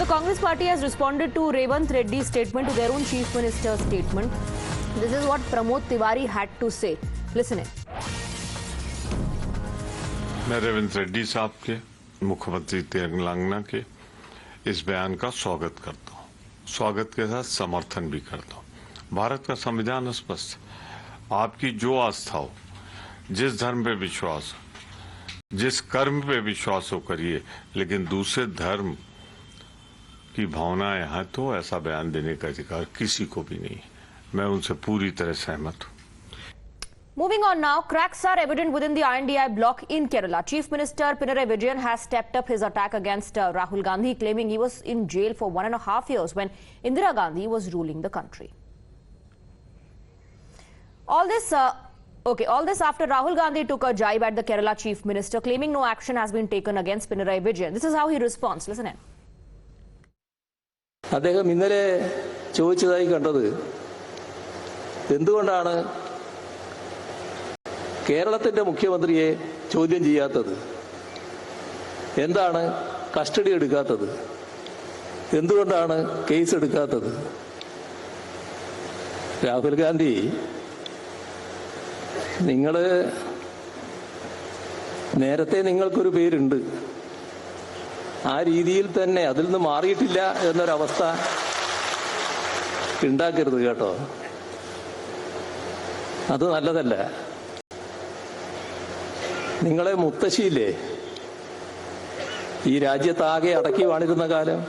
Congress party has responded to Revanth Reddy's statement, to their own chief minister's statement. This is what Pramod Tiwari had to say. Listen in. मैं रेवंत रेड्डी साहब के मुख्यमंत्री तेलंगाना के इस बयान का स्वागत करता हूँ, स्वागत के साथ समर्थन भी करता हूँ। भारत का संविधान स्पष्ट, आपकी जो आस्था हो, जिस धर्म पे विश्वास हो, जिस कर्म पे विश्वास हो करिए, लेकिन दूसरे धर्म की भावनाएं हैं तो ऐसा बयान देने का अधिकार किसी को भी नहीं। मैं उनसे पूरी तरह सहमत हूँ। Moving on now, cracks are evident within the INDI bloc in Kerala. Chief Minister Pinarayi Vijayan has stepped up his attack against Rahul Gandhi, claiming he was in jail for 1.5 years when Indira Gandhi was ruling the country. All this after Rahul Gandhi took a jibe at the Kerala Chief Minister, claiming no action has been taken against Pinarayi Vijayan. This is how he responds. Listen in. അദ്ദേഹം ഇന്നലെ ചോദിച്ചതായി കണ്ടത് എന്തുകൊണ്ടാണ് കേരളത്തിന്റെ മുഖ്യമന്ത്രിയെ ചോദ്യം ചെയ്യാത്തത്, എന്താണ് custody എടുക്കാത്തത്, എന്തുകൊണ്ടാണ് കേസ് എടുക്കാത്തത്? രാഹുൽ ഗാന്ധി, നേരത്തെ നിങ്ങൾക്കൊരു പേരുണ്ട്, ആ രീതിയിൽ തന്നെ അതിൽ നിന്ന് മാറിയിട്ടില്ല എന്നൊരവസ്ഥ ഉണ്ടാക്കരുത് കേട്ടോ, അത് നല്ലതല്ല. നിങ്ങളെ മുത്തശ്ശിയില്ലേ ഈ രാജ്യത്താകെ അടക്കി വാണിരുന്ന കാലം,